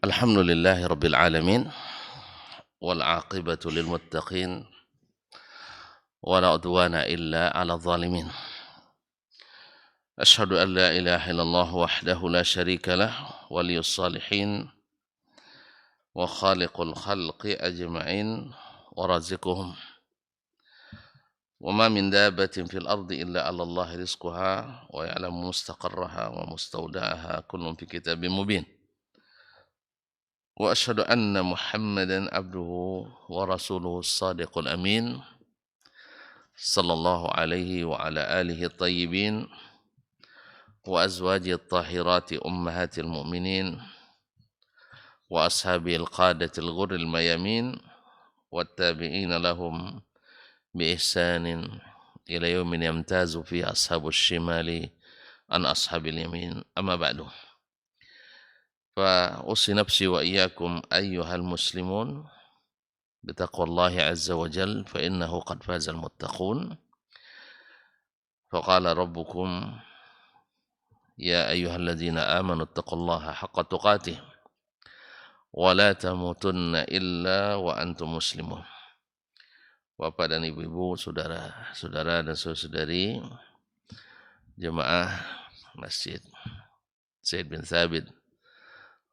Alhamdulillahi Rabbil Alamin wal aqibatu lil muttaqin wa la udwana illa 'alal zalimin. Asyhadu an la ilaha illallah wahdahu la syarika lah waliyus salihin wa khaliqul khalqi ajma'in wa raziquhum. Wa ma min dabbatin fil ardi illa 'ala Allah rizquha wa ya'lamu mustaqarraha wa mustawda'aha kullun fi kitabim mubin. Wa asyhadu anna Muhammadan abduhu wa rasuluhu as-sadiqul amin sallallahu alaihi wa ala alihi at-tayyibin wa azwajihi at-tahirati ummahatil mu'minin wa ashabihi al-qadatil ghurril mayamin wattabi'ina lahum bi ihsanin ila yaumin yamtazu fi ashabus shimali an ashabil yamin amma ba'du. Fa usi nafsi wa iyyakum ayyuhal muslimun bitaqwallahi azza wa jal fa innahu qad fazal muttaqun. Faqala rabbukum ya ayyuhalladzina amanu taqullaha haqqa tuqatih wa la tamutunna illa wa antum muslimun. Bapak dan ibu-ibu, saudara-saudara dan saudari jemaah Masjid Zaid bin Thabit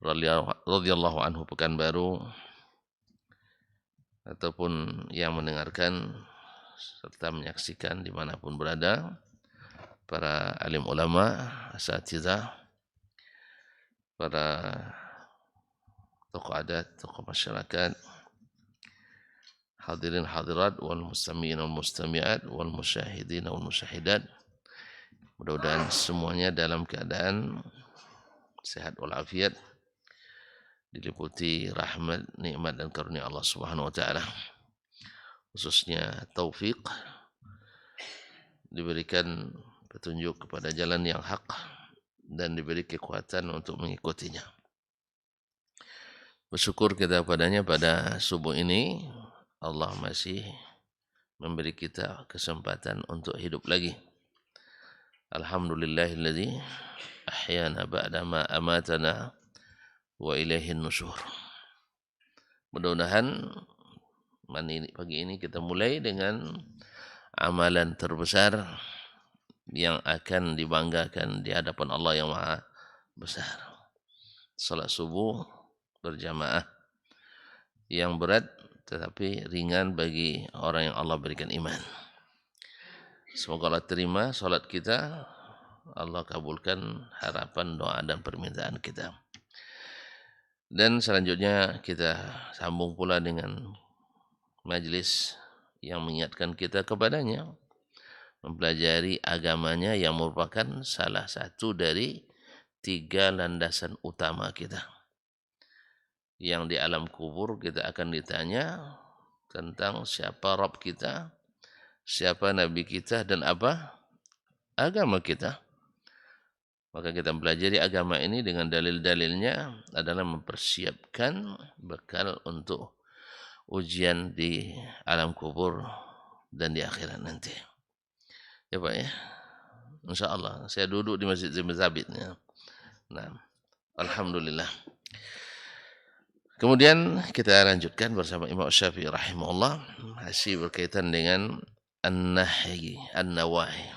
radhiyallahu anhu Pekanbaru, ataupun yang mendengarkan serta menyaksikan dimanapun berada, para alim ulama, asatidz, para tokoh adat, tokoh masyarakat, hadirin hadirat wal mustami'in wal mustami'at wal musyahidin wal musyahidat. Mudah-mudahan semuanya dalam keadaan sehat walafiat, diliputi rahmat, nikmat dan karunia Allah Subhanahu wa taala. Khususnya taufik, diberikan petunjuk kepada jalan yang hak dan diberi kekuatan untuk mengikutinya. Bersyukur kita padanya pada subuh ini Allah masih memberi kita kesempatan untuk hidup lagi. Alhamdulillahilladzi ahyana ba'da ma amatana wa ilaihin nusyur. Mudah-mudahan pagi ini kita mulai dengan amalan terbesar yang akan dibanggakan di hadapan Allah yang Maha Besar. Salat subuh berjamaah yang berat tetapi ringan bagi orang yang Allah berikan iman. Semoga Allah terima salat kita, Allah kabulkan harapan, doa dan permintaan kita. Dan selanjutnya kita sambung pula dengan majlis yang mengingatkan kita kepadanya, mempelajari agamanya yang merupakan salah satu dari 3 landasan utama kita. Yang di alam kubur kita akan ditanya tentang siapa Rabb kita, siapa Nabi kita, dan apa agama kita. Maka kita mempelajari agama ini dengan dalil-dalilnya adalah mempersiapkan bekal untuk ujian di alam kubur dan di akhirat nanti. Ya Pak ya. InsyaAllah. Saya duduk di Masjid Zaid bin Thabit. Nah, alhamdulillah. Kemudian kita lanjutkan bersama Imam Syafi'i rahimahullah, masih berkaitan dengan an-nahyi, an-nawahi.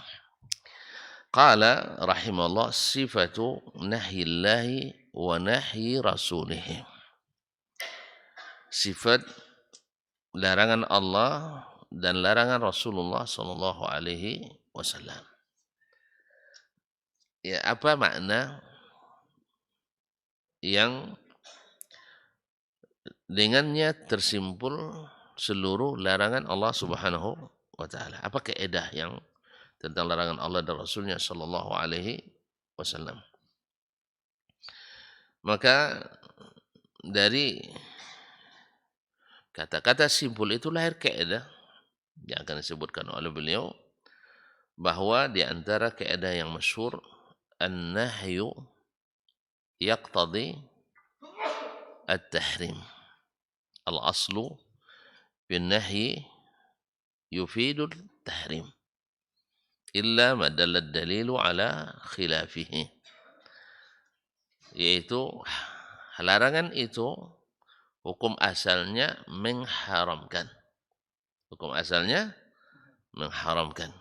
Qala rahimahullah sifatu nahyillahi wa nahyi rasulih. Sifat larangan Allah dan larangan Rasulullah sallallahu alaihi wasallam. Ya, apa makna yang dengannya tersimpul seluruh larangan Allah Subhanahu wa taala? Apa kaidah yang tentang larangan Allah dan Rasulnya sallallahu alaihi wasallam? Maka dari kata-kata simpul itu lahir kaidah yang akan disebutkan oleh beliau, bahwa di antara kaidah yang masyhur, an-nahyu yaqtadi at-tahrim. Al-aslu bin nahyi yufidul tahrim illa ma dalla dalilu ala khilafihi, yaitu larangan itu hukum asalnya mengharamkan. Hukum asalnya mengharamkan.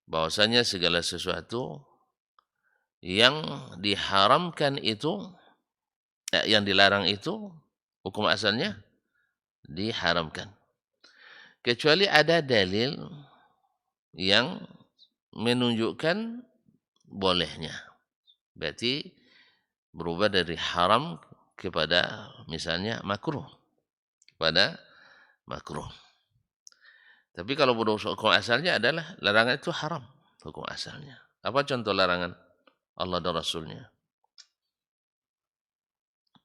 Bahwasanya segala sesuatu yang diharamkan itu, yang dilarang itu, hukum asalnya diharamkan. Kecuali ada dalil yang menunjukkan bolehnya. Berarti berubah dari haram kepada misalnya makruh. Kepada makruh. Tapi kalau hukum asalnya adalah larangan itu haram. Hukum asalnya. Apa contoh larangan Allah dan Rasulnya?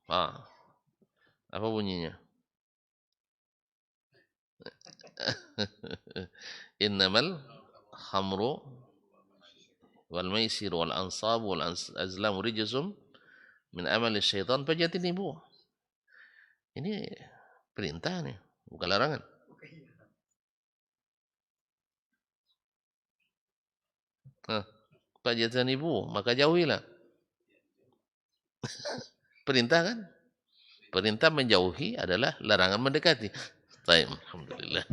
Apa bunyinya? Innamal khamru wal maisir wal ansab wal azlam rijsum min amali syaitan fajtanibuh. Ini perintah nih, bukan larangan. Fajtanibuh, maka jauhilah. Perintah kan? Perintah menjauhi adalah larangan mendekati. Baik, alhamdulillah.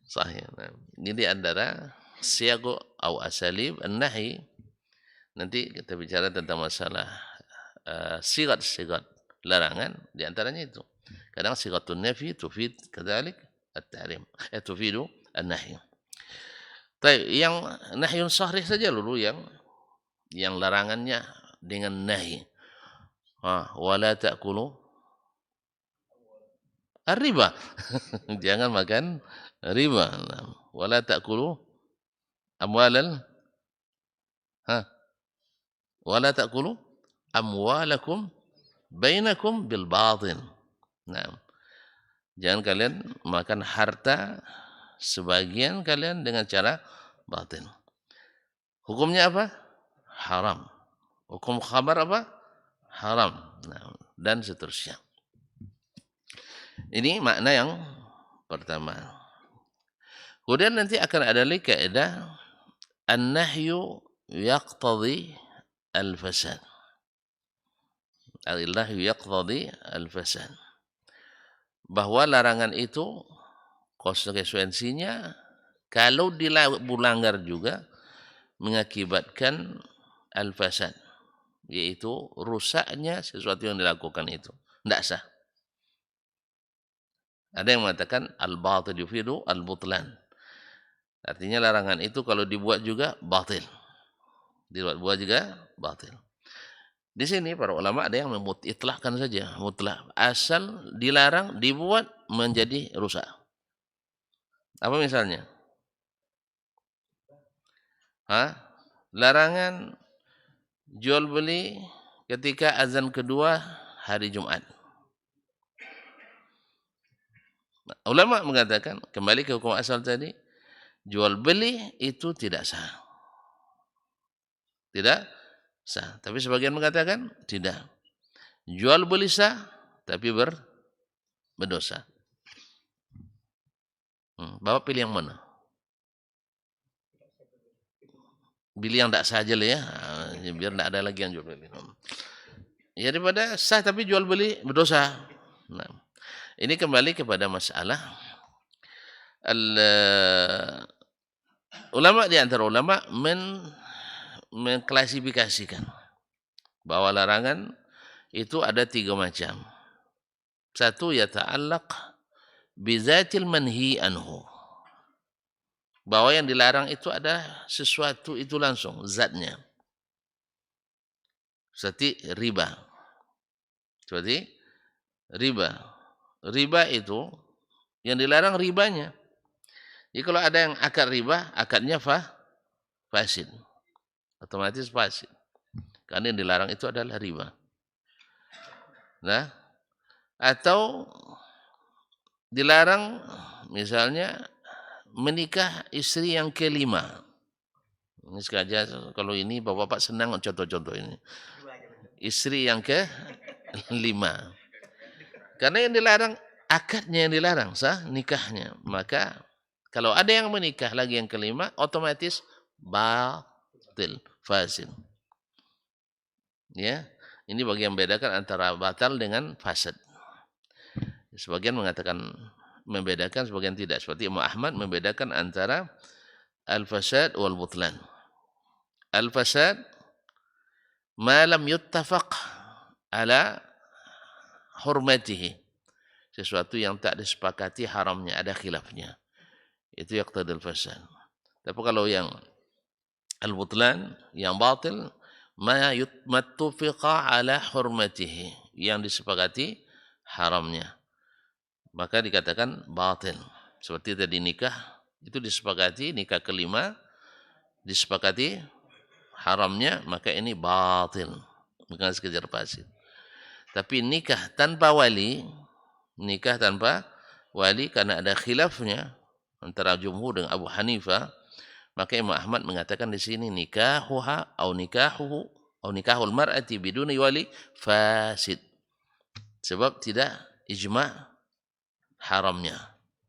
Sahih. Ini di antara siyagu atau asalib an-nahi. Nanti kita bicara tentang masalah sigat-sigat larangan, di antaranya itu. Kadang sigatun nafi tufid kadzalik at-tahrim, tufidu an-nahy. Baik, yang nahyun sharih saja dulu yang larangannya dengan nahi. Wala ta'kulu ar-riba. Jangan makan riba. Wala ta'kulu amwalal wala ta'kulu amwalakum bainakum bil batil. Nah, jangan kalian makan harta sebagian kalian dengan cara batil. Hukumnya apa? Haram. Hukum khabar apa? Haram. Nah, dan seterusnya. Ini makna yang pertama. Kemudian nanti akan ada lagi kaidah an-nahyu yaqtadi al-fasad. Al-nahyu yaqtadi al-fasad. Bahwa larangan itu konsekuensinya kalau dilanggar juga mengakibatkan al-fasad, yaitu rusaknya sesuatu yang dilakukan itu. Tidak sah. Ada yang mengatakan al-batil yufidu al-butlan. Artinya larangan itu kalau dibuat juga batil. Dibuat juga batil. Di sini para ulama ada yang memutlakkan saja, mutlak. Asal dilarang dibuat menjadi rusak. Apa misalnya? Larangan jual beli ketika azan kedua hari Jumat. Ulama mengatakan, kembali ke hukum asal tadi, jual beli itu tidak sah. Tidak sah. Tapi sebagian mengatakan tidak. Jual beli sah, tapi berdosa. Bapak pilih yang mana? Pilih yang tidak sah aja lah ya. Biar tidak ada lagi yang jual beli. Ya, daripada sah tapi jual beli berdosa. Nah, ini kembali kepada masalah ulama, di antara ulama mengklasifikasikan bahwa larangan itu ada 3 macam. Satu, yata'allaq bizatil manhi anhu. Bahwa yang dilarang itu ada sesuatu itu langsung zatnya. Seperti riba. Riba itu yang dilarang ribanya. Jadi kalau ada yang akad riba, akadnya fasid. Otomatis fasid. Karena yang dilarang itu adalah riba. Nah, atau dilarang misalnya menikah istri yang kelima. Ini sengaja kalau ini bapak-bapak senang contoh-contoh ini. Istri yang ke-5. Karena yang dilarang akadnya, yang dilarang sah nikahnya. Maka kalau ada yang menikah lagi yang ke-5, otomatis batil, fasid. Ya. Ini bagi yang membedakan antara batal dengan fasad. Sebagian mengatakan membedakan, sebagian tidak. Seperti Imam Ahmad membedakan antara al-fasad wal butlan. Al-fasad ma lam yuttafaq ala hurmatihi. Sesuatu yang tak disepakati haramnya, ada khilafnya. Itu yaqtadil fasad. Tapi kalau yang al-butlan, yang batil, ma yuttufiqa ala hurmatihi, yang disepakati haramnya, maka dikatakan batil. Seperti tadi nikah, itu disepakati, nikah kelima disepakati haramnya, maka ini batil, bukan sekedar fasid. Tapi nikah tanpa wali, karena ada khilafnya antara jumhur dengan Abu Hanifah, maka Imam Ahmad mengatakan di sini nikahuha au nikahuhu au nikahul mar'ati biduni wali fasid. Sebab tidak ijma' haramnya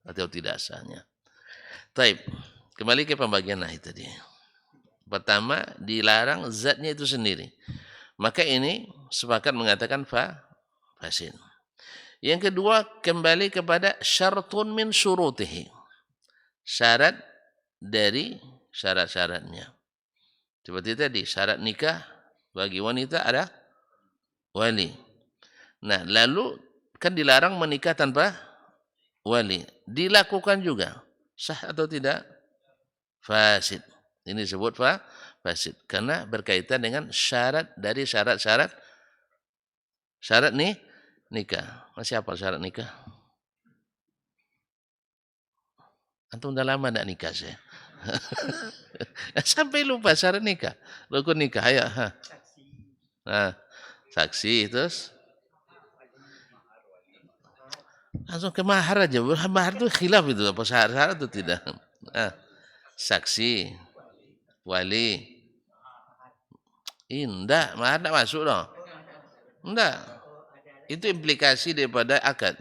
atau tidak sahnya. Taib. Kembali ke pembagian nahi tadi. Pertama, dilarang zatnya itu sendiri. Maka ini sepakat mengatakan fasid. Yang kedua, kembali kepada syartun min syurutihi. Syarat dari syarat-syaratnya. Seperti tadi, syarat nikah bagi wanita ada wali. Nah, lalu kan dilarang menikah tanpa wali. Dilakukan juga. Sah atau tidak? Fasid. Ini disebut fasid. Karena berkaitan dengan syarat dari syarat-syarat nikah. Masih apa syarat nikah? Antum udah lama tidak nikah saya. Sampai lupa syarat nikah. Rukun nikah. Ayo. Nah, saksi terus. Langsung ke mahar aja. Mahar itu khilaf itu. Apa syarat itu tidak. Nah, saksi. Wali. Enggak. Mahar tidak masuk dong. Enggak. Itu implikasi daripada akad.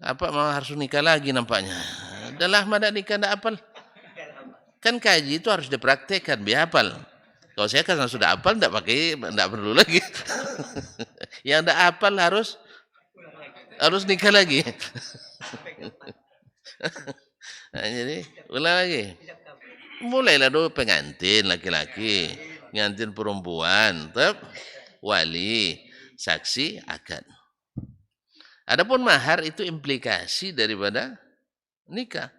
Apa mau harus nikah lagi nampaknya. Dah lama tak nikah, tak apal. Kan kaji itu harus dipraktekkan, biar hafal. Kalau saya kan sudah hafal, tak perlu lagi. Yang tak hafal harus nikah lagi. Nah, jadi ulang lagi. Mulailah dulu pengantin laki-laki, pengantin perempuan, wali, saksi, akad. Adapun mahar itu implikasi daripada nikah.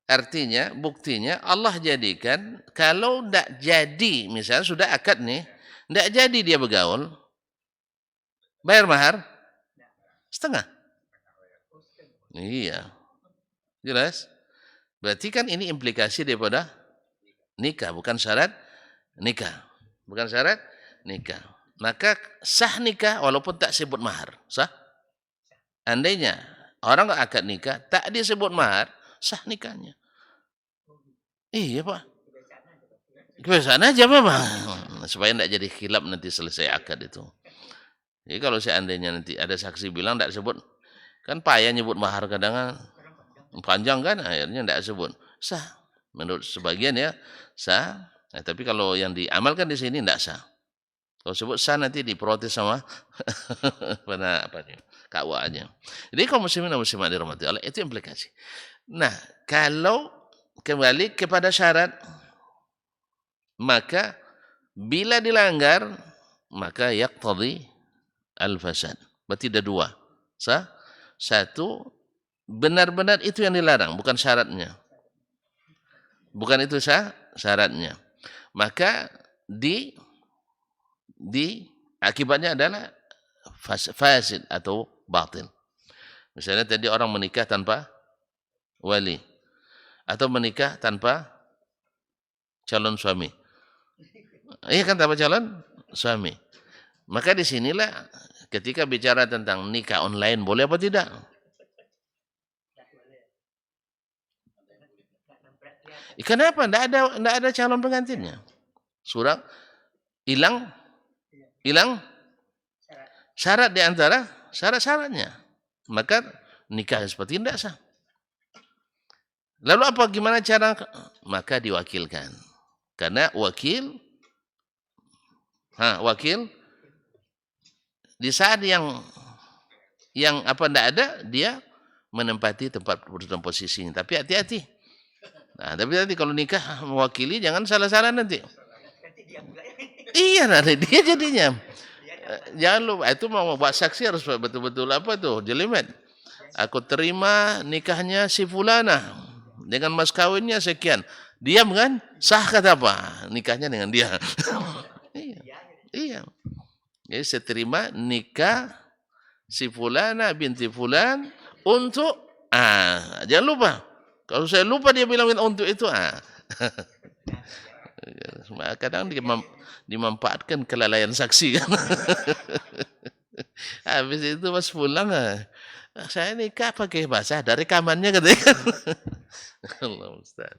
Artinya, buktinya Allah jadikan kalau tidak jadi, misalnya sudah akad nih, tidak jadi dia bergaul, bayar mahar setengah. Iya, jelas. Berarti kan ini implikasi daripada nikah, bukan syarat nikah, Maka sah nikah walaupun tak sebut mahar, sah. Andainya orang akad nikah tak disebut mahar, sah nikahnya. Iya Pak. Kebiasaan aja Pak. Supaya tidak jadi khilaf nanti selesai akad itu. Jadi kalau seandainya nanti ada saksi bilang tidak sebut, kan payah nyebut mahar kadang panjang kan, akhirnya tidak sebut. Sah. Menurut sebagian ya sah. Nah, tapi kalau yang diamalkan di sini tidak sah. Kalau sebut sah nanti diprotes sama kakwaannya. Jadi kaum muslimin dan muslimat dirahmati Allah, itu implikasi. Nah, kalau kembali kepada syarat, maka bila dilanggar, maka yaqtadi al-fasad. Berarti ada dua. Satu, benar-benar itu yang dilarang, bukan syaratnya. Bukan itu syaratnya. Maka akibatnya adalah fasid atau batil. Misalnya tadi orang menikah tanpa wali atau menikah tanpa calon suami. Iya kan, tanpa calon suami. Maka disinilah ketika bicara tentang nikah online boleh apa tidak? Kenapa? Tidak ada calon pengantinnya. Surat hilang syarat di antara syarat-syaratnya. Maka nikah seperti tidak sah. Lalu gimana cara? Maka diwakilkan. Karena wakil Di saat yang apa ndak ada, dia menempati tempat keputusan posisinya. Tapi hati-hati. Nah, tapi nanti kalau nikah mewakili jangan salah-salah nanti. Iya, nanti dia jadinya. Jangan lupa itu mau buat saksi harus betul-betul apa tuh jelimet. Aku terima nikahnya si fulana dengan mas kawinnya sekian. Diam kan? Sah kata apa? Nikahnya dengan dia. Iya. Iya. Jadi saya terima nikah si fulana binti fulan untuk jangan lupa. Kalau saya lupa dia bilang untuk itu kadang dimanfaatkan kelalaian saksi kan. Habis itu pas pulang saya nikah pakai bahasa dari kamarnya katanya. Allah Ustaz.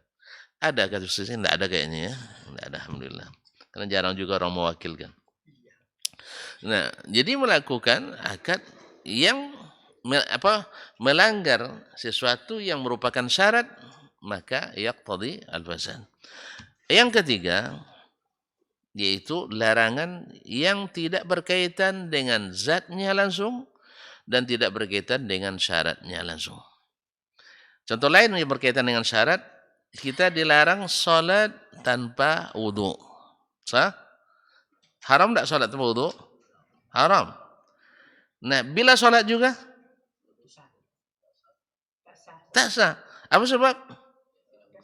Ada kasusnya enggak ada kayaknya ya. Enggak ada alhamdulillah. Karena jarang juga orang mewakilkan. Nah, jadi melakukan akad yang melanggar sesuatu yang merupakan syarat maka yaqtadi al-fasad. Yang ketiga yaitu larangan yang tidak berkaitan dengan zatnya langsung dan tidak berkaitan dengan syaratnya langsung. Contoh lain yang berkaitan dengan syarat, kita dilarang sholat tanpa wudu. Sah? Haram tidak sholat tanpa wudu? Haram. Nah, bila sholat juga? Tak sah. Apa sebab?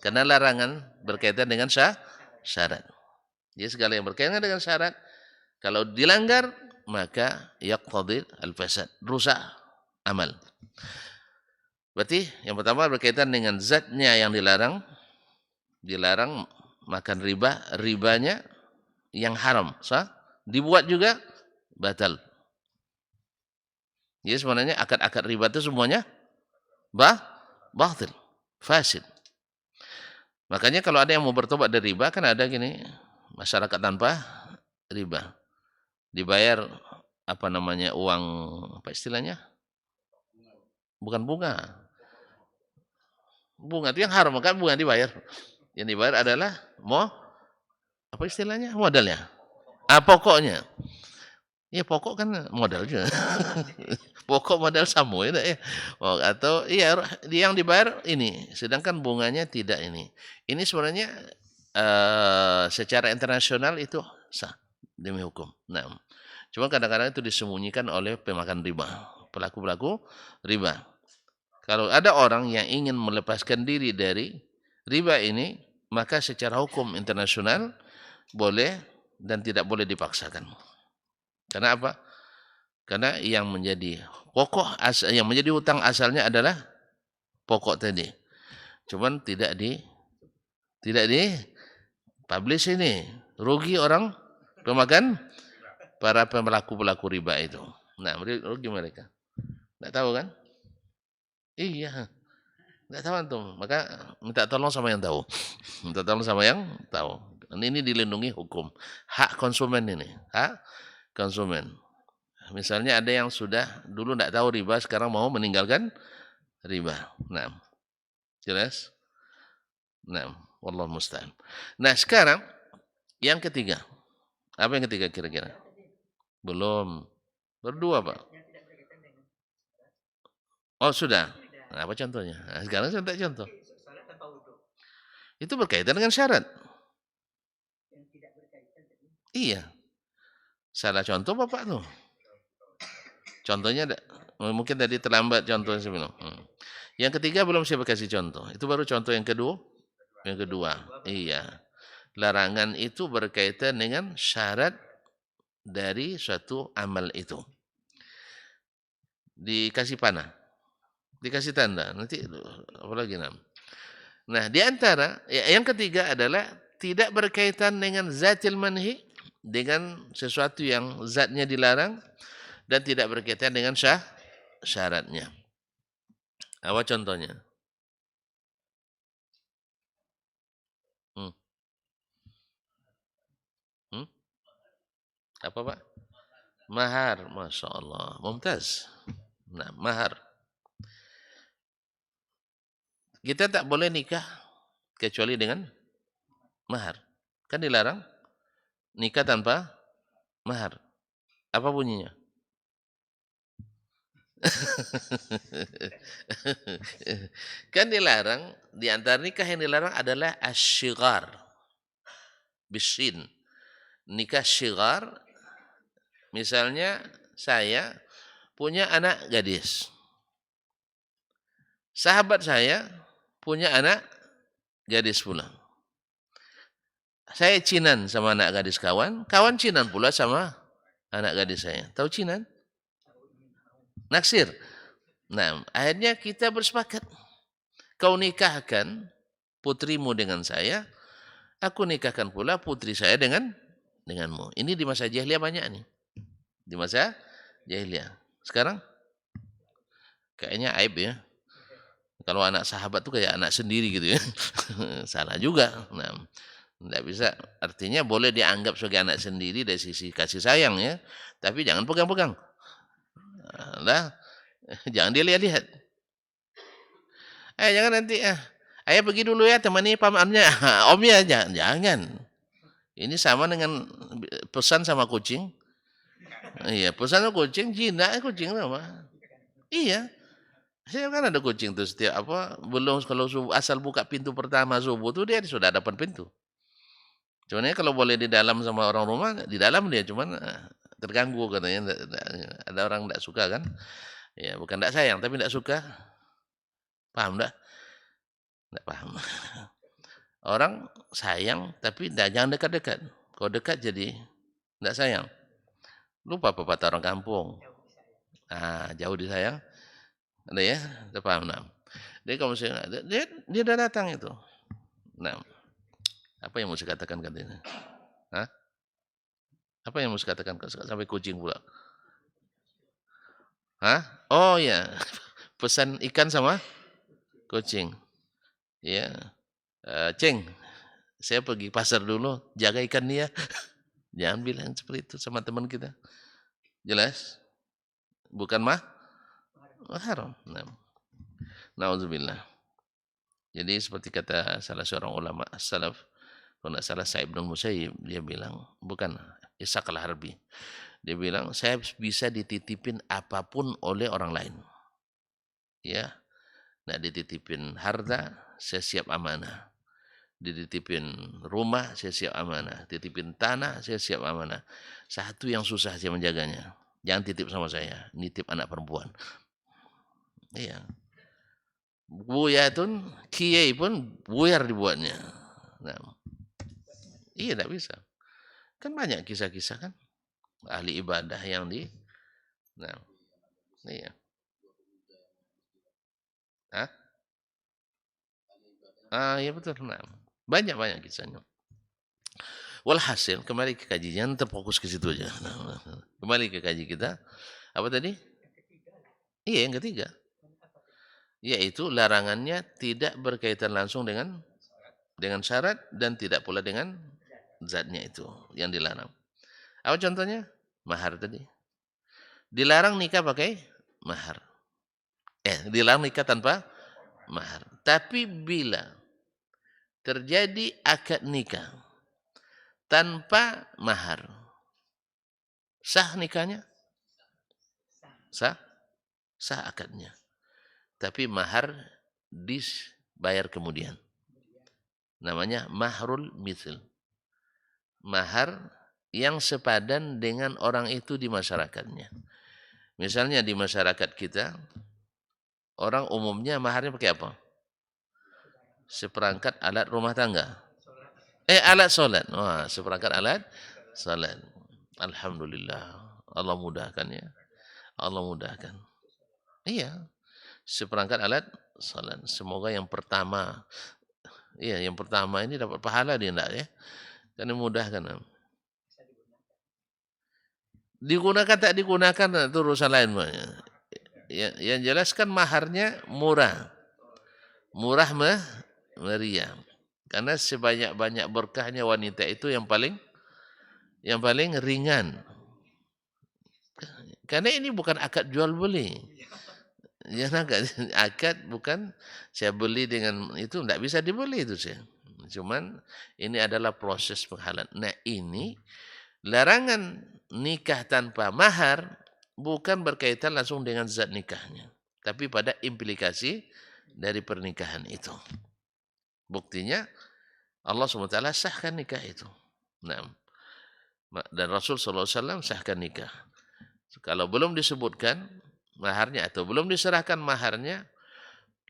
Karena larangan berkaitan dengan syarat. Jadi segala yang berkaitan dengan syarat, kalau dilanggar, maka yaqtadi al-fasad. Rusak amal. Berarti yang pertama berkaitan dengan zatnya yang dilarang. Dilarang makan riba, ribanya yang haram. Sah? Dibuat juga batal. Jadi sebenarnya akad-akad riba itu semuanya batil, fasid. Makanya kalau ada yang mau bertobat dari riba kan ada gini, masyarakat tanpa riba. Dibayar apa namanya uang apa istilahnya? Bukan bunga. Bunga itu yang haram kan bunga dibayar. Yang dibayar adalah apa istilahnya? Modalnya. Pokoknya. Ya pokok kan modal juga. Pokok modal samu ya. Atau iya yang dibayar ini, sedangkan bunganya tidak ini. Ini sebenarnya secara internasional itu sah demi hukum. Nah, cuma kadang-kadang itu disembunyikan oleh pemakan riba, pelaku-pelaku riba. Kalau ada orang yang ingin melepaskan diri dari riba ini, maka secara hukum internasional boleh dan tidak boleh dipaksakan. Karena apa? Karena yang menjadi pokok yang menjadi hutang asalnya adalah pokok tadi. Cuman tidak di publish ini. Rugi orang pemakan para pelaku riba itu. Nah, rugi mereka. Enggak tahu kan? Iya. Enggak tahu antum. Maka minta tolong sama yang tahu. Minta tolong sama yang tahu. Ini dilindungi hukum. Hak konsumen ini. Hak konsumen. Misalnya ada yang sudah dulu tidak tahu riba, sekarang mau meninggalkan riba. Nah, jelas? Nah, wallahu musta'an. Nah, sekarang yang ketiga. Apa yang ketiga kira-kira? Belum. Berdua, Pak. Oh, sudah. Nah, apa contohnya? Nah, sekarang saya minta contoh. Itu berkaitan dengan syarat. Iya. Salah contoh Bapak tuh. Contohnya mungkin tadi terlambat contohnya sebelum. Yang ketiga belum saya kasih contoh. Itu baru contoh yang kedua. Yang kedua. Iya. Larangan itu berkaitan dengan syarat dari suatu amal itu. Dikasih panah. Dikasih tanda. Nanti apa lagi nam? Nah, di antara yang ketiga adalah tidak berkaitan dengan zatil manhi, dengan sesuatu yang zatnya dilarang dan tidak berkaitan dengan syaratnya. Apa contohnya? Hmm. Hmm? Apa Pak? Mahar. Masya Allah. Mumtaz. Nah, mahar. Kita tak boleh nikah kecuali dengan mahar. Kan dilarang nikah tanpa mahar. Apa bunyinya? Kan dilarang, di antara nikah yang dilarang adalah asyighar, bisin. Nikah syighar, misalnya saya punya anak gadis. Sahabat saya punya anak gadis pula. Saya cinan sama anak gadis kawan, kawan cinan pula sama anak gadis saya. Tahu cinan? Naksir. Nah, akhirnya kita bersepakat. Kau nikahkan putrimu dengan saya, aku nikahkan pula putri saya denganmu. Ini di masa jahiliyah banyak nih. Di masa jahiliyah. Sekarang kayaknya aib ya. Kalau anak sahabat tuh kayak anak sendiri gitu ya. Salah juga. Nah, tidak bisa. Artinya boleh dianggap sebagai anak sendiri dari sisi kasih sayang ya. Tapi jangan pegang-pegang. Nah, jangan dilihat-lihat. Jangan nanti ayah pergi dulu ya temani pamannya. Omnya jangan. Ini sama dengan pesan sama kucing. Iya, pesan sama kucing, jinak kucing sama. Iya. Saya kan ada kucing tuh setiap belum kalau subuh, asal buka pintu pertama subuh tuh dia sudah depan pintu. Cuman ya kalau boleh di dalam sama orang rumah, di dalam dia cuman terganggu katanya. Ada orang tidak suka kan? Ya bukan tidak sayang tapi tidak suka. Paham enggak? Tidak paham. Orang sayang tapi jangan dekat-dekat. Kalau dekat jadi tidak sayang. Lupa pepatah orang kampung. Jauh disayang. Ada ya? Tidak paham. Nah. Dia kalau misalnya dia dah datang itu. Nah, apa yang mau saya katakan katanya? Hah? Apa yang mau saya katakan sampai kucing pula? Hah? Oh ya, pesan ikan sama kucing. Ya, Ceng, saya pergi pasar dulu, jaga ikan dia. Jangan bilang seperti itu sama teman kita. Jelas? Bukan haram. Nah, nauzubillah. Jadi seperti kata salah seorang ulama salaf, kalau tidak salah Sa'id bin Musayyib, dia bilang, bukan Ishaq al-Harbi. Dia bilang, saya bisa dititipin apapun oleh orang lain. Ya, nah dititipin harta, saya siap amanah. Dititipin rumah, saya siap amanah. Titipin tanah, saya siap amanah. Satu yang susah saya menjaganya. Jangan titip sama saya, nitip anak perempuan. Iya. Buya itu, kiai pun buyar dibuatnya. Nah, iya tidak bisa. Kan banyak kisah-kisah kan. Ahli ibadah yang nah, iya. Hah? Iya betul. Nah, banyak kisahnya. Walhasil, kembali ke kaji, jangan terfokus ke situ aja. Kembali ke kaji kita. Apa tadi? Iya, yang ketiga. Yaitu larangannya tidak berkaitan langsung dengan syarat dan tidak pula dengan zatnya itu yang dilarang. Apa contohnya? Mahar tadi. Dilarang nikah pakai mahar. Dilarang nikah tanpa mahar. Tapi bila terjadi akad nikah tanpa mahar, sah nikahnya? Sah? Sah akadnya. Tapi mahar dibayar kemudian. Namanya mahrul mithl. Mahar yang sepadan dengan orang itu di masyarakatnya. Misalnya di masyarakat kita, orang umumnya maharnya pakai apa? Seperangkat alat rumah tangga. Alat solat. Wah, seperangkat alat solat. Alhamdulillah. Allah mudahkan ya. Allah mudahkan. Iya. Seperangkat alat solat. Semoga yang pertama ini dapat pahala dia enggak ya. Karena mudahkan. Digunakan tak digunakan itu urusan lain. Yang jelas kan maharnya murah. Murah meriah. Karena sebanyak-banyak berkahnya wanita itu yang paling ringan. Karena ini bukan akad jual beli. Ya, akad bukan saya beli dengan itu tidak bisa dibeli itu sih. Cuman ini adalah proses penghalalan. Nah, ini larangan nikah tanpa mahar bukan berkaitan langsung dengan zat nikahnya, tapi pada implikasi dari pernikahan itu. Buktinya Allah SWT sahkan nikah itu. Nah, dan Rasul SAW sahkan nikah. Kalau belum disebutkan maharnya atau belum diserahkan maharnya,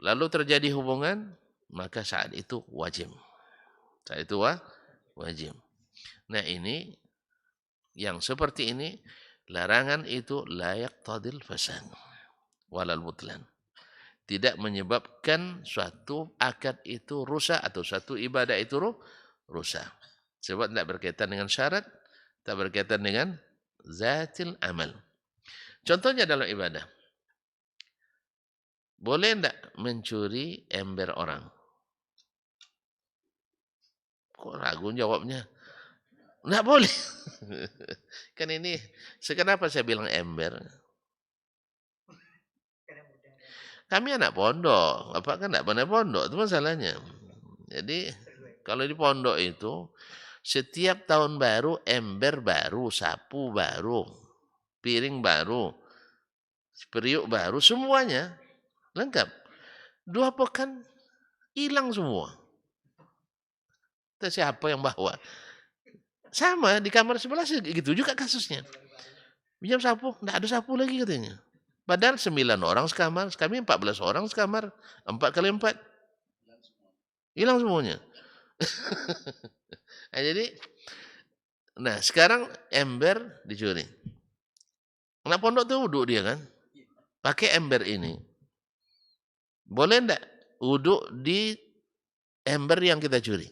lalu terjadi hubungan, maka saat itu wajib. Saat itu wajib. Nah ini, yang seperti ini, larangan itu layak tadil fasad walal butlan. Tidak menyebabkan suatu akad itu rusak atau suatu ibadah itu rusak. Sebab tidak berkaitan dengan syarat, tak berkaitan dengan zatil amal. Contohnya dalam ibadah. Boleh tidak mencuri ember orang? Kok ragu jawabnya? Tidak boleh. Kan ini, kenapa saya bilang ember? Kami anak pondok, Bapak kan tidak pernah pondok, itu masalahnya. Jadi, kalau di pondok itu, setiap tahun baru, ember baru, sapu baru, piring baru, periuk baru, semuanya lengkap. 2 pekan, hilang semua. Itu siapa yang bawa? Sama, di kamar sebelah gitu juga kasusnya. Pinjam sapu, tidak ada sapu lagi katanya. Padahal 9 orang sekamar, kami 14 orang sekamar, 4 kali 4. Hilang semuanya. Nah, jadi, sekarang ember dicuri. Anak pondok itu wudhu dia kan, pakai ember ini. Boleh enggak wudhu di ember yang kita curi?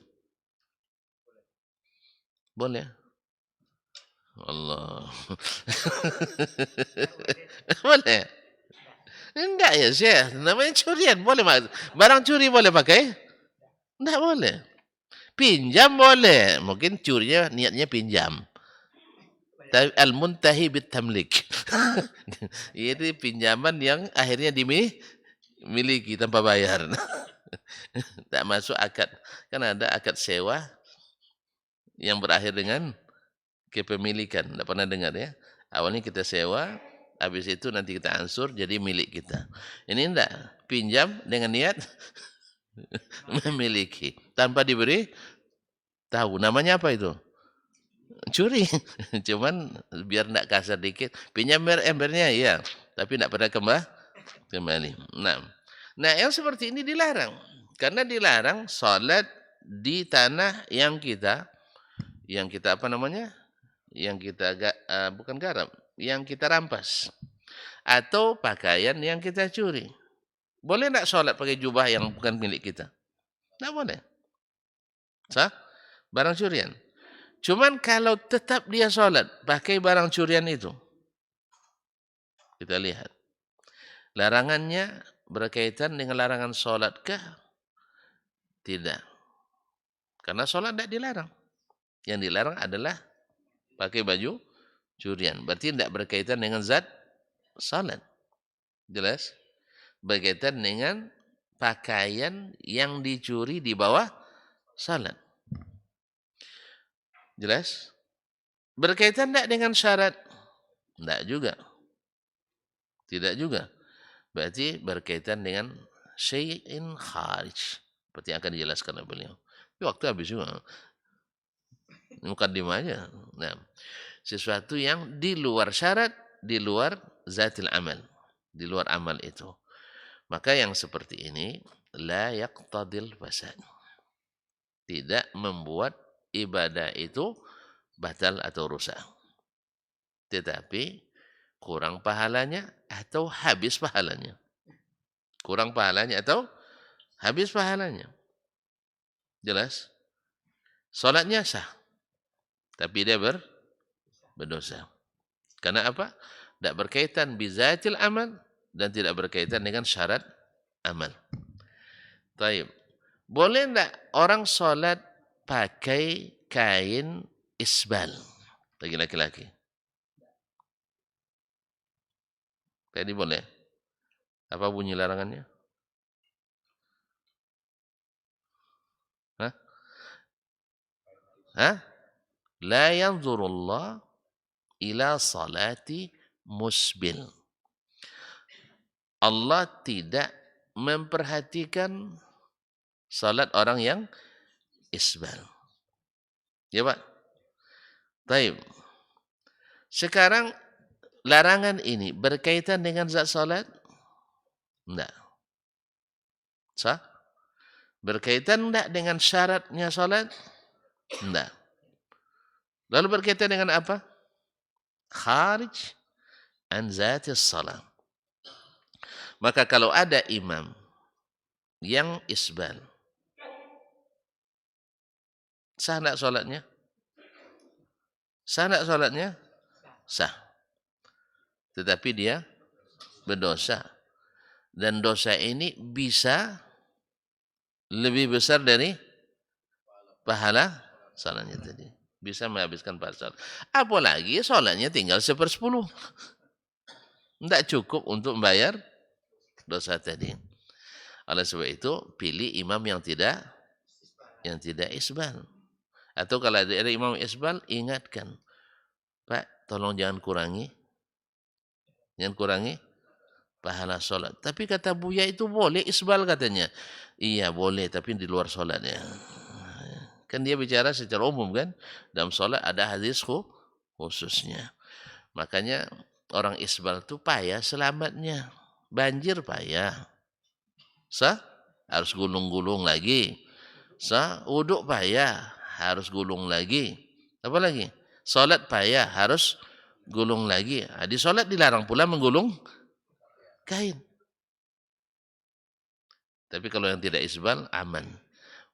Boleh. Allah. Boleh. Enggak ya, Syekh. Namanya curian. Boleh, barang curi boleh pakai? Enggak boleh. Pinjam boleh. Mungkin curinya niatnya pinjam. Al-muntahi bitamlik. Ini pinjaman yang akhirnya dimiliki tanpa bayar. Tak masuk akad. Kan ada akad sewa yang berakhir dengan kepemilikan. Tidak pernah dengar ya? Awalnya kita sewa, habis itu nanti kita ansur jadi milik kita. Ini enggak. Pinjam dengan niat memiliki. Tanpa diberi tahu. Namanya apa itu? Curi. Cuman biar enggak kasar dikit. Pinjam embernya, iya. Tapi enggak pernah kembali. Nah, yang seperti ini dilarang. Karena dilarang salat di tanah yang kita apa namanya? Yang kita bukan garap, yang kita rampas. Atau pakaian yang kita curi. Boleh enggak salat pakai jubah yang bukan milik kita? Enggak boleh. Sah? Barang curian. Cuman kalau tetap dia salat pakai barang curian itu, kita lihat. Larangannya berkaitan dengan larangan solatkah? Tidak. Karena solat tidak dilarang. Yang dilarang adalah pakai baju curian. Berarti tidak berkaitan dengan zat salat. Jelas? Berkaitan dengan pakaian yang dicuri di bawah salat. Jelas? Berkaitan tidak dengan syarat? Tidak juga. Tidak juga. Berarti berkaitan dengan syai'in kharij. Seperti yang akan dijelaskan oleh beliau. Waktu habis juga. Mukaddimah aja. Nah, sesuatu yang di luar syarat, di luar zatil amal, di luar amal itu. Maka yang seperti ini la yaqtadil fasad. Tidak membuat ibadah itu batal atau rusak. Tetapi kurang pahalanya atau habis pahalanya. Kurang pahalanya atau habis pahalanya. Jelas? Salatnya sah. Tapi dia berdosa. Karena apa? Tidak berkaitan bizatil amal dan tidak berkaitan dengan syarat amal. Taib. Boleh tidak orang solat pakai kain isbal bagi laki-laki? Tadi boleh. Apa bunyi larangannya? Hah? Hah? La yanzurullah ila salati musbil. Allah tidak memperhatikan salat orang yang isbal. Ya Pak? Baik. Sekarang larangan ini berkaitan dengan zat salat? Enggak. Sah? Berkaitan enggak dengan syaratnya salat? Enggak. Lalu berkaitan dengan apa? Kharij an zatis salat. Maka kalau ada imam yang isbal, sah enggak salatnya? Sah enggak salatnya? Sah. Tetapi dia berdosa. Dan dosa ini bisa lebih besar dari pahala salatnya tadi. Bisa menghabiskan pahala salat. Apalagi salatnya tinggal 1/10. Tidak cukup untuk membayar dosa tadi. Oleh sebab itu, pilih imam yang tidak isbal. Atau kalau ada imam isbal, ingatkan, Pak, tolong jangan kurangi pahala solat. Tapi kata Buya itu boleh isbal katanya. Iya boleh, tapi di luar solatnya. Kan dia bicara secara umum kan. Dalam solat ada hadis khususnya. Makanya orang isbal itu payah selamatnya. Banjir payah. Sah? Harus gulung-gulung lagi. Sah? Wuduk payah. Harus gulung lagi. Apa lagi? Solat payah. Harus gulung lagi. Di solat dilarang pula menggulung kain. Tapi kalau yang tidak isbal, aman.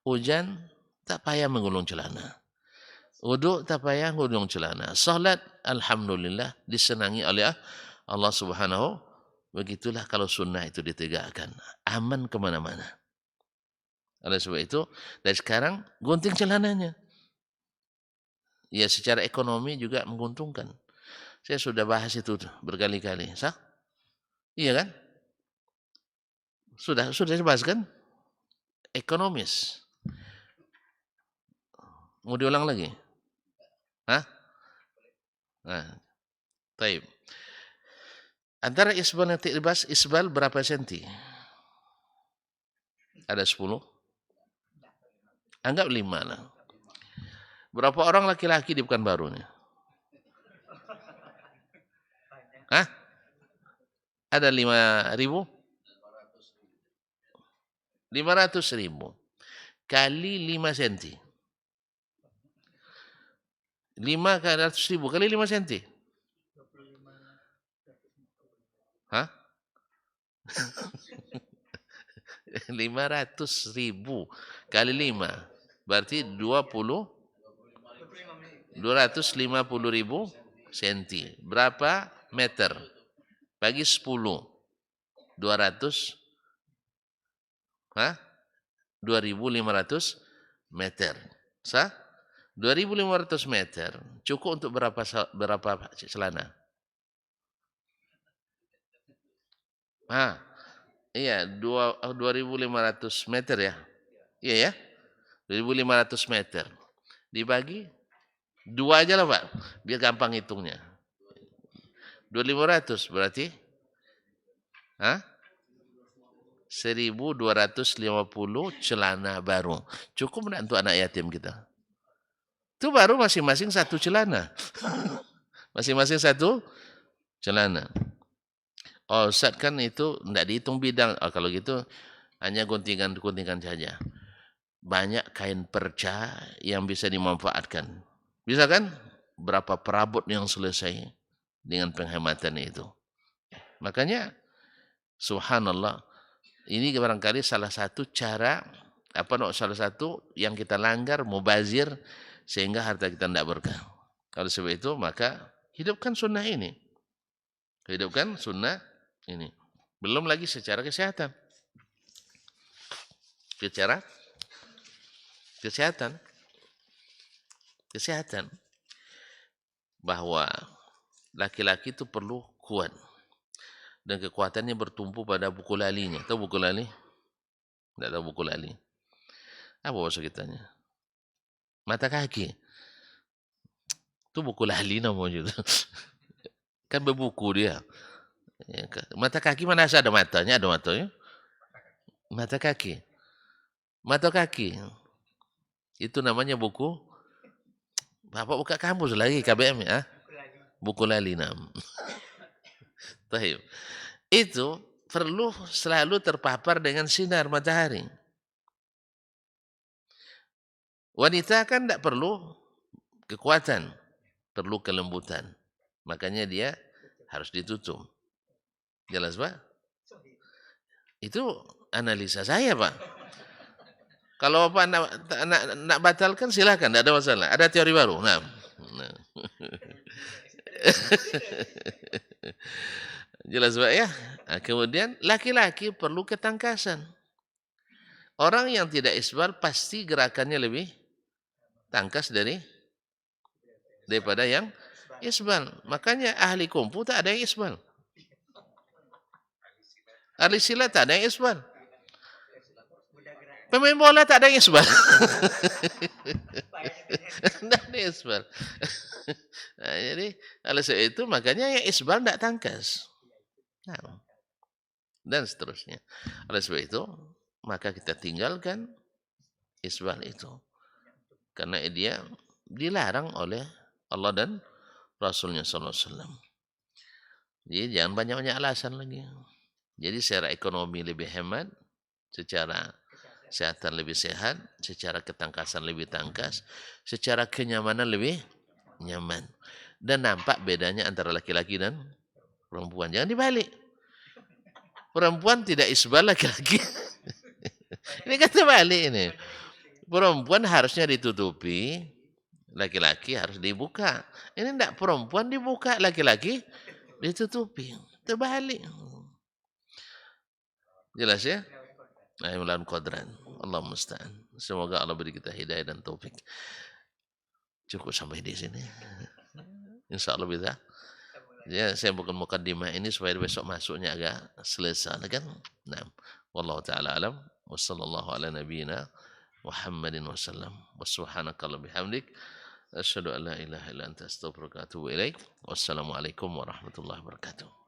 Hujan, tak payah menggulung celana. Wuduk, tak payah menggulung celana. Salat, alhamdulillah, disenangi oleh Allah Subhanahu. Begitulah kalau sunnah itu ditegakkan. Aman kemana-mana. Oleh sebab itu, dari sekarang, gunting celananya. Ya, secara ekonomi juga menguntungkan. Saya sudah bahas itu berkali-kali. Sah? Iya kan? Sudah saya bahas kan? Ekonomis. Mau diulang lagi? Hah? Nah, taib. Antara isbal dan tidak dibahas, isbal berapa senti? Ada 10? Anggap 5 lah. Berapa orang laki-laki di Pekanbaru nih? Hah? Ada 5.000? 500.000 kali 5 senti. 5 kali 100.000 kali 5 senti. Hah? 500.000 kali 5. Berarti 250.000 senti. Berapa meter? Bagi 10. 200. Hah? 2.500 meter. Sah? 2.500 meter. Cukup untuk berapa celana? Iya, 2.500 meter ya. Iya ya. 2.500 meter. Dibagi 2 aja lah Pak. Biar gampang hitungnya. 2.500 berarti 1.250 celana baru. Cukup enggak untuk anak yatim kita? Itu baru masing-masing 1 celana. Masing-masing 1 celana. Oh, Ustaz kan itu enggak dihitung bidang. Oh, kalau gitu hanya guntingan-guntingan saja. Banyak kain perca yang bisa dimanfaatkan. Bisa kan? Berapa perabot yang selesai dengan penghematan itu. Makanya, subhanallah, ini barangkali salah satu cara, salah satu yang kita langgar, mubazir, sehingga harta kita tidak berkah. Kalau sebab itu, maka hidupkan sunnah ini. Hidupkan sunnah ini. Belum lagi secara kesehatan. Secara kesehatan. Bahwa laki-laki itu perlu kuat. Dan kekuatannya bertumpu pada buku lalinya. Tahu buku lali? Tidak tahu buku lali. Apa bahasa kitanya? Mata kaki. Itu buku lali namanya. Kan berbuku dia. Ya, mata kaki mana ada matanya? Ada matanya. Mata kaki. Mata kaki. Itu namanya buku. Bapak buka kamus lagi KBM ya. Buku lali nam. Taib. Itu perlu selalu terpapar dengan sinar matahari. Wanita kan tidak perlu kekuatan, perlu kelembutan. Makanya dia harus ditutup. Jelas Pak? Itu analisa saya Pak. Kalau Bapak nak batalkan silakan, tidak ada masalah. Ada teori baru. Nah. Jelas Pak ya? Nah, kemudian laki-laki perlu ketangkasan. Orang yang tidak isbal pasti gerakannya lebih tangkas daripada yang isbal. Makanya ahli kumpu tak ada yang isbal. Ahli silat tak ada yang isbal. Pemain bola tak ada yang isbal. Tak ada yang isbal. Nah, jadi oleh sebab itu makanya yang isbal tidak tangkas. Nah, dan seterusnya. Oleh sebab itu maka kita tinggalkan isbal itu. Karena dia dilarang oleh Allah dan Rasulnya SAW. Jadi jangan banyak-banyak alasan lagi. Jadi secara ekonomi lebih hemat, secara kesehatan lebih sehat, secara ketangkasan lebih tangkas, secara kenyamanan lebih nyaman. Dan nampak bedanya antara laki-laki dan perempuan. Jangan dibalik. Perempuan tidak isbal laki-laki. Ini kan terbalik ini. Perempuan harusnya ditutupi, laki-laki harus dibuka. Ini tidak, perempuan dibuka, laki-laki ditutupi. Terbalik. Jelas ya? Ayyuhal qadran. Allah musta'an. Semoga Allah beri kita hidayah dan taufik. Cukup sampai di sini. Insya Allah bisa. Ya, saya bukan mukaddimah ini supaya besok masuknya agak selesai kan. Nah, wallahu taala alam wa sallallahu ala nabiyyina Muhammadin wasallam. Wa subhanakallah bihamdik asyhadu an la ilaha illa anta astaghfiruka wa atubu ilaik. Wassalamualaikum warahmatullahi wabarakatuh.